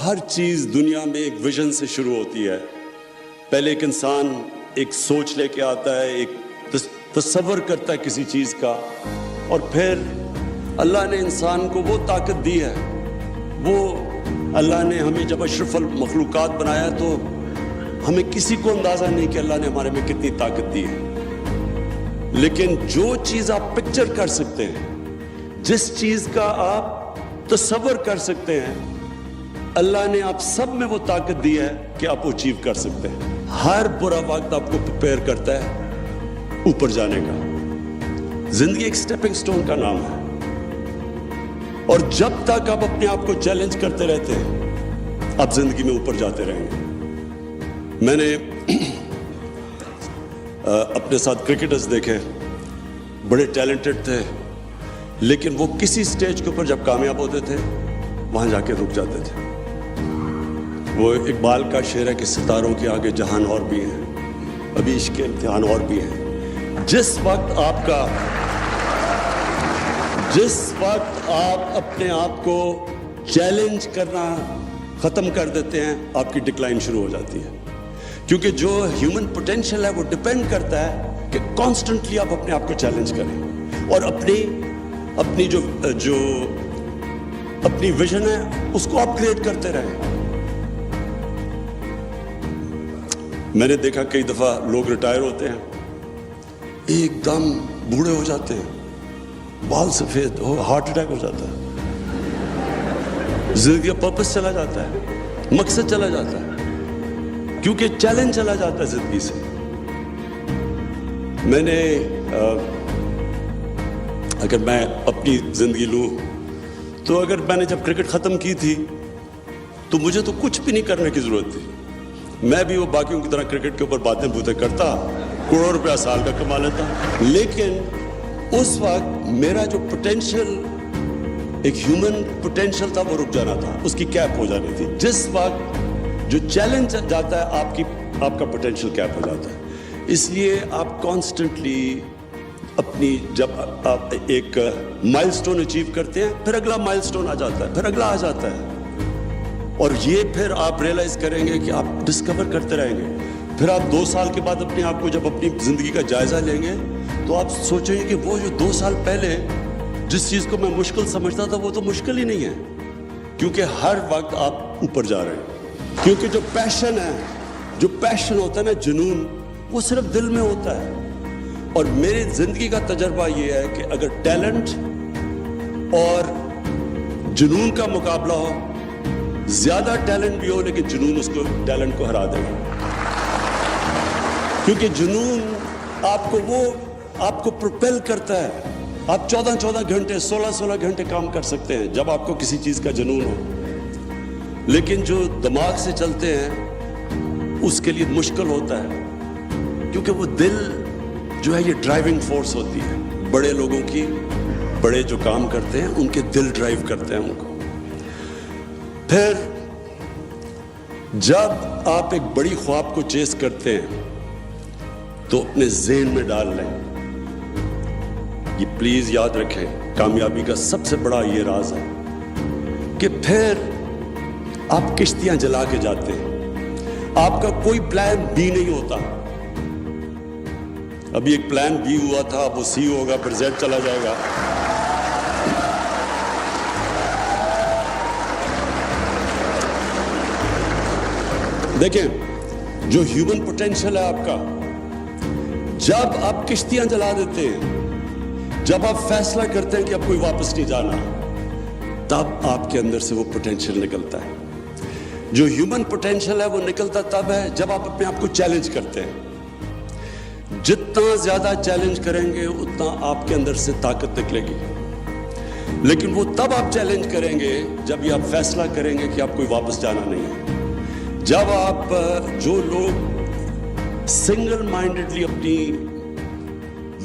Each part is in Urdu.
ہر چیز دنیا میں ایک ویژن سے شروع ہوتی ہے. پہلے ایک انسان ایک سوچ لے کے آتا ہے, ایک تصور کرتا ہے کسی چیز کا, اور پھر اللہ نے انسان کو وہ طاقت دی ہے. وہ اللہ نے ہمیں جب اشرف المخلوقات بنایا تو ہمیں کسی کو اندازہ نہیں کہ اللہ نے ہمارے میں کتنی طاقت دی ہے. لیکن جو چیز آپ پکچر کر سکتے ہیں, جس چیز کا آپ تصور کر سکتے ہیں, اللہ نے آپ سب میں وہ طاقت دی ہے کہ آپ اچیو کر سکتے ہیں. ہر برا وقت آپ کو پریپیئر کرتا ہے اوپر جانے کا. زندگی ایک سٹیپنگ سٹون کا نام ہے, اور جب تک آپ اپنے آپ کو چیلنج کرتے رہتے ہیں آپ زندگی میں اوپر جاتے رہیں گے. میں نے اپنے ساتھ کرکٹرز دیکھے, بڑے ٹیلنٹڈ تھے, لیکن وہ کسی سٹیج کے اوپر جب کامیاب ہوتے تھے وہاں جا کے رک جاتے تھے. وہ اقبال کا شعر ہے کہ ستاروں کے آگے جہان اور بھی ہیں, ابھی عشق کے امتحان اور بھی ہیں. جس وقت آپ اپنے آپ کو چیلنج کرنا ختم کر دیتے ہیں, آپ کی ڈکلائن شروع ہو جاتی ہے. کیونکہ جو ہیومن پوٹینشیل ہے وہ ڈیپینڈ کرتا ہے کہ کانسٹنٹلی آپ اپنے آپ کو چیلنج کریں اور اپنی جو اپنی ویژن ہے اس کو اپ گریڈ کرتے رہیں. میں نے دیکھا کئی دفعہ لوگ ریٹائر ہوتے ہیں, ایک دم بوڑھے ہو جاتے ہیں, بال سفید ہو, ہارٹ اٹیک ہو جاتا ہے, زندگی کا پرپس چلا جاتا ہے, مقصد چلا جاتا ہے, کیونکہ چیلنج چلا جاتا ہے زندگی سے. میں نے اگر میں اپنی زندگی لوں تو اگر میں نے جب کرکٹ ختم کی تھی تو مجھے تو کچھ بھی نہیں کرنے کی ضرورت تھی. میں بھی وہ باقیوں کی طرح کرکٹ کے اوپر باتیں بوتیں کرتا, کروڑوں روپیہ سال کا کما لیتا, لیکن اس وقت میرا جو پوٹینشیل ایک ہیومن پوٹینشیل تھا وہ رک جانا تھا, اس کی کیپ ہو جانی تھی. جس وقت جو چیلنج جاتا ہے آپ کا پوٹینشیل کیپ ہو جاتا ہے. اس لیے آپ کانسٹنٹلی اپنی جب آپ ایک مائل سٹون اچیو کرتے ہیں پھر اگلا مائل سٹون آ جاتا ہے, پھر اگلا آ جاتا ہے, اور یہ پھر آپ ریئلائز کریں گے کہ آپ ڈسکور کرتے رہیں گے. پھر آپ 2 سال کے بعد اپنے آپ کو جب اپنی زندگی کا جائزہ لیں گے تو آپ سوچیں گے کہ وہ جو 2 سال پہلے جس چیز کو میں مشکل سمجھتا تھا وہ تو مشکل ہی نہیں ہے, کیونکہ ہر وقت آپ اوپر جا رہے ہیں. کیونکہ جو پیشن ہوتا ہے نا, جنون, وہ صرف دل میں ہوتا ہے. اور میری زندگی کا تجربہ یہ ہے کہ اگر ٹیلنٹ اور جنون کا مقابلہ ہو, زیادہ ٹیلنٹ بھی ہو لیکن جنون اس کو ٹیلنٹ کو ہرا دے گا. کیونکہ جنون آپ کو پروپیل کرتا ہے. آپ 14 گھنٹے 16 گھنٹے کام کر سکتے ہیں جب آپ کو کسی چیز کا جنون ہو, لیکن جو دماغ سے چلتے ہیں اس کے لیے مشکل ہوتا ہے, کیونکہ وہ دل جو ہے یہ ڈرائیونگ فورس ہوتی ہے. بڑے لوگوں کی, بڑے جو کام کرتے ہیں ان کے دل ڈرائیو کرتے ہیں ان کو. پھر جب آپ ایک بڑی خواب کو چیز کرتے ہیں تو اپنے ذہن میں ڈال لیں, یہ پلیز یاد رکھیں, کامیابی کا سب سے بڑا یہ راز ہے کہ پھر آپ کشتیاں جلا کے جاتے ہیں. آپ کا کوئی پلان بی نہیں ہوتا. ابھی ایک پلان بی ہوا تھا, وہ سی ہوگا, پھر زیڈ چلا جائے گا. دیکھیں, جو ہیومن پوٹینشیل ہے آپ کا, جب آپ کشتیاں جلا دیتے ہیں, جب آپ فیصلہ کرتے ہیں کہ اب کوئی واپس نہیں جانا, تب آپ کے اندر سے وہ پوٹینشیل نکلتا ہے. جو ہیومن پوٹینشیل ہے وہ نکلتا تب ہے جب آپ اپنے آپ کو چیلنج کرتے ہیں. جتنا زیادہ چیلنج کریں گے اتنا آپ کے اندر سے طاقت نکلے گی. لیکن وہ تب آپ چیلنج کریں گے جب یہ آپ فیصلہ کریں گے کہ آپ کوئی واپس جانا نہیں ہے. جب آپ, جو لوگ سنگل مائنڈڈلی اپنی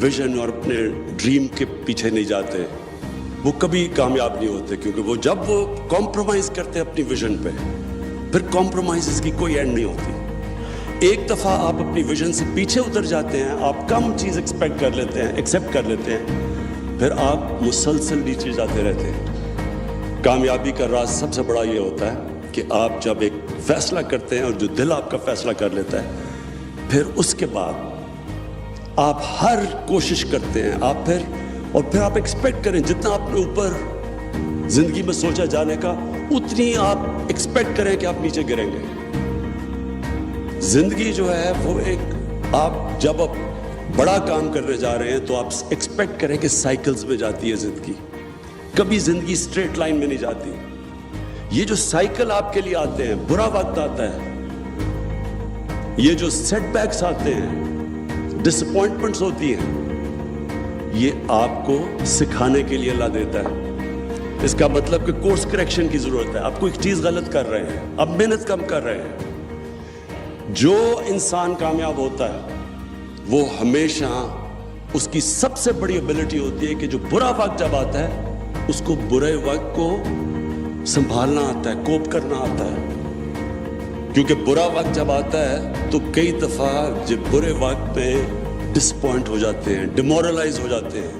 ویژن اور اپنے ڈریم کے پیچھے نہیں جاتے, وہ کبھی کامیاب نہیں ہوتے. کیونکہ جب وہ کمپرومائز کرتے ہیں اپنی ویژن پہ, پھر کمپرومائز کی کوئی اینڈ نہیں ہوتی. ایک دفعہ آپ اپنی ویژن سے پیچھے اتر جاتے ہیں, آپ کم چیز ایکسپیکٹ کر لیتے ہیں, ایکسیپٹ کر لیتے ہیں, پھر آپ مسلسل نیچے جاتے رہتے ہیں. کامیابی کا راز سب سے بڑا یہ ہوتا ہے کہ آپ جب ایک فیصلہ کرتے ہیں اور جو دل آپ کا فیصلہ کر لیتا ہے، پھر اس کے بعد آپ ہر کوشش کرتے ہیں، پھر آپ ایکسپیکٹ کریں جتنا آپ نے اوپر زندگی میں سوچا جانے کا، اتنی آپ ایکسپیکٹ کریں کہ آپ نیچے گریں گے. زندگی جو ہے وہ آپ جب بڑا کام کرنے جا رہے ہیں تو آپ ایکسپیکٹ کریں کہ سائیکلز میں جاتی ہے زندگی. کبھی زندگی اسٹریٹ لائن میں نہیں جاتی. یہ جو سائیکل آپ کے لیے آتے ہیں، برا وقت آتا ہے، یہ جو سیٹ بیکس آتے ہیں، ڈس اپوائنٹمنٹس ہوتی ہیں، یہ آپ کو سکھانے کے لیے اللہ دیتا ہے. اس کا مطلب کہ کورس کریکشن کی ضرورت ہے. آپ کو ایک چیز غلط کر رہے ہیں، اب محنت کم کر رہے ہیں. جو انسان کامیاب ہوتا ہے وہ ہمیشہ اس کی سب سے بڑی ایبلٹی ہوتی ہے کہ جو برا وقت جب آتا ہے اس کو برے وقت کو سنبھالنا آتا ہے، کوپ کرنا آتا ہے. کیونکہ برا وقت جب آتا ہے تو کئی دفعہ جب برے وقت میں ڈس پوائنٹ ہو جاتے ہیں، ڈیمورلائز ہو جاتے ہیں،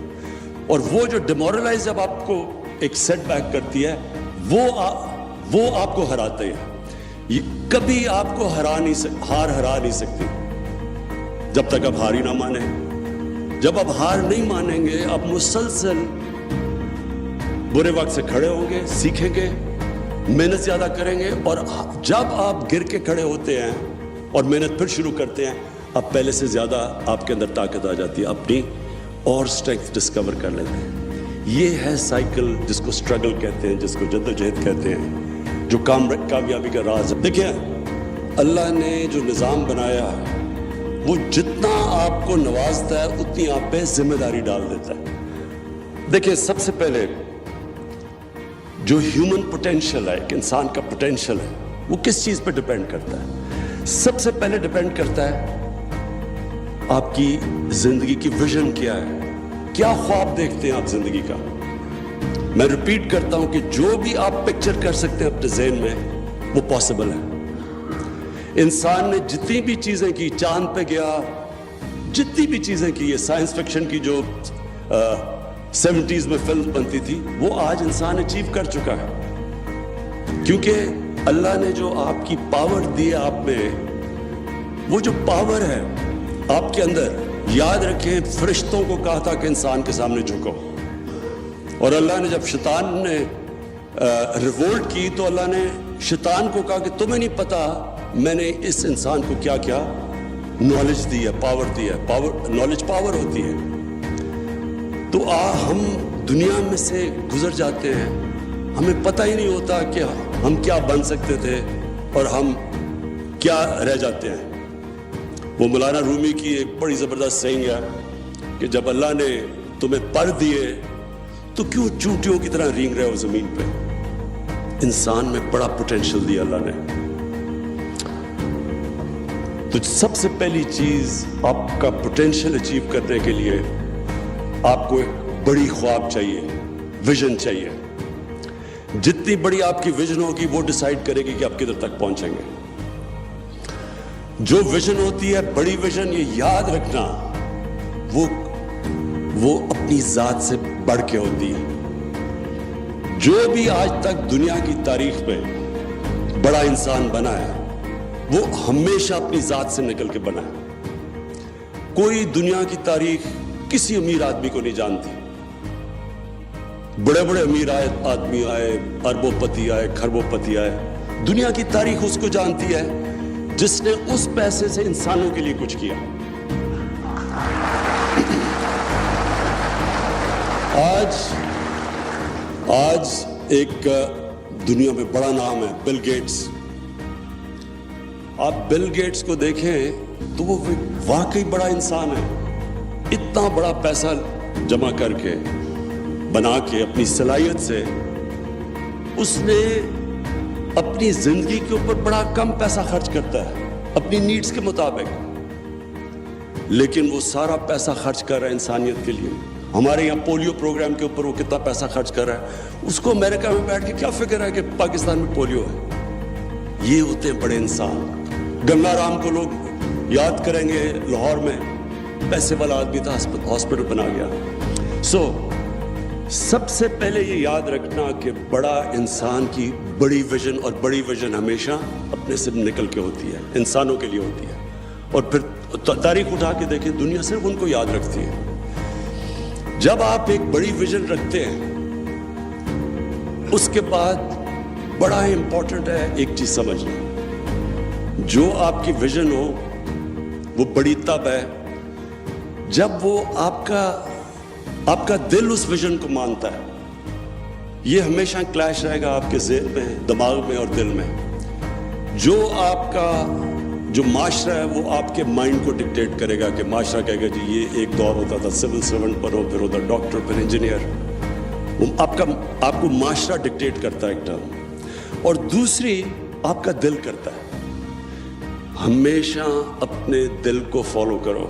اور وہ جو ڈیمورلائز جب آپ کو ایک سیٹ بیک کرتی ہے وہ آپ کو ہراتے ہیں. یہ کبھی آپ کو ہار ہرا نہیں سکتی جب تک آپ ہار ہی نہ مانیں. جب آپ ہار نہیں مانیں گے، آپ مسلسل برے وقت سے کھڑے ہوں گے، سیکھیں گے، محنت زیادہ کریں گے، اور جب آپ گر کے کھڑے ہوتے ہیں اور محنت پھر شروع کرتے ہیں، اب پہلے سے زیادہ آپ کے اندر طاقت آ جاتی ہے، اپنی اور اسٹرینگتھ ڈسکور کر لیتے ہیں. یہ ہے سائیکل جس کو اسٹرگل کہتے ہیں، جس کو جدوجہد کہتے ہیں، جو کامیابی کا راز ہے. دیکھیں، اللہ نے جو نظام بنایا ہے وہ جتنا آپ کو نوازتا ہے اتنی آپ پہ ذمہ داری ڈال دیتا ہے. دیکھیں، سب سے پہلے جو ہیومن پوٹینشیل ہے، ایک انسان کا پوٹینشیل ہے، وہ کس چیز پہ ڈیپینڈ کرتا ہے؟ سب سے پہلے ڈیپینڈ کرتا ہے آپ کی زندگی کی ویژن کیا ہے، کیا خواب دیکھتے ہیں آپ زندگی کا. میں ریپیٹ کرتا ہوں کہ جو بھی آپ پکچر کر سکتے ہیں اپنے ذہن میں وہ پاسبل ہے. انسان نے جتنی بھی چیزیں کی، چاند پہ گیا، جتنی بھی چیزیں کی، یہ سائنس فکشن کی جو 70s میں فلم بنتی تھی، وہ آج انسان اچیو کر چکا ہے. کیونکہ اللہ نے جو آپ کی پاور دی ہے آپ میں، وہ جو پاور ہے آپ کے اندر، یاد رکھیں فرشتوں کو کہا تھا کہ انسان کے سامنے جھکو، اور اللہ نے جب شیطان نے ریوولٹ کی تو اللہ نے شیطان کو کہا کہ تمہیں نہیں پتا میں نے اس انسان کو کیا کیا نالج دی ہے، پاور دی ہے. نالج پاور ہوتی ہے. تو ہم دنیا میں سے گزر جاتے ہیں، ہمیں پتہ ہی نہیں ہوتا کہ ہم کیا بن سکتے تھے اور ہم کیا رہ جاتے ہیں. وہ مولانا رومی کی ایک بڑی زبردست سینگ ہے کہ جب اللہ نے تمہیں پر دیے تو کیوں چونٹیوں کی طرح رینگ رہے ہو زمین پہ. انسان میں بڑا پوٹینشیل دیا اللہ نے. تو سب سے پہلی چیز، آپ کا پوٹینشیل اچیو کرنے کے لیے آپ کو ایک بڑی خواب چاہیے، ویژن چاہیے. جتنی بڑی آپ کی ویژن ہوگی وہ ڈیسائیڈ کرے گی کہ آپ کدھر تک پہنچیں گے. جو ویژن ہوتی ہے، بڑی ویژن، یہ یاد رکھنا، وہ اپنی ذات سے بڑھ کے ہوتی ہے. جو بھی آج تک دنیا کی تاریخ میں بڑا انسان بنا ہے وہ ہمیشہ اپنی ذات سے نکل کے بنا ہے. کوئی دنیا کی تاریخ کسی امیر آدمی کو نہیں جانتی. بڑے بڑے امیر آدمی آئے، اربوں پتی آئے، کھربوں پتی آئے، دنیا کی تاریخ اس کو جانتی ہے جس نے اس پیسے سے انسانوں کے لیے کچھ کیا. آج ایک دنیا میں بڑا نام ہے بل گیٹس. آپ بل گیٹس کو دیکھیں تو وہ واقعی بڑا انسان ہے. اتنا بڑا پیسہ جمع کر کے، بنا کے، اپنی صلاحیت سے اس نے اپنی زندگی کے اوپر بڑا کم پیسہ خرچ کرتا ہے اپنی نیڈز کے مطابق، لیکن وہ سارا پیسہ خرچ کر رہا ہے انسانیت کے لیے. ہمارے یہاں پولیو پروگرام کے اوپر وہ کتنا پیسہ خرچ کر رہا ہے. اس کو امریکہ میں بیٹھ کے کیا فکر ہے کہ پاکستان میں پولیو ہے. یہ ہوتے ہیں بڑے انسان. گنگا رام کو لوگ یاد کریں گے، لاہور میں پیسے والا آدمی تھا، ہاسپٹل بنا گیا. سب سے پہلے یہ یاد رکھنا کہ بڑا انسان کی بڑی ویژن اور بڑی ویژن ہمیشہ اپنے سے نکل کے ہوتی ہے، انسانوں کے لیے ہوتی ہے. اور پھر تاریخ اٹھا کے دیکھیں، دنیا صرف ان کو یاد رکھتی ہے. جب آپ ایک بڑی ویژن رکھتے ہیں، اس کے بعد بڑا امپورٹنٹ ہے ایک چیز سمجھنا، جو آپ کی ویژن ہو وہ بڑی تب ہے جب وہ آپ کا دل اس ویژن کو مانتا ہے. یہ ہمیشہ کلیش رہے گا آپ کے ذہن میں، دماغ میں اور دل میں. جو معاشرہ ہے وہ آپ کے مائنڈ کو ڈکٹیٹ کرے گا کہ معاشرہ کہے گا جی یہ ایک دور ہوتا تھا سول سرونٹ پر ہو، پھر ہوتا ڈاکٹر، پھر انجینئر. آپ کو معاشرہ ڈکٹیٹ کرتا ہے ایک ٹرم. اور دوسری آپ کا دل کرتا ہے. ہمیشہ اپنے دل کو فالو کرو.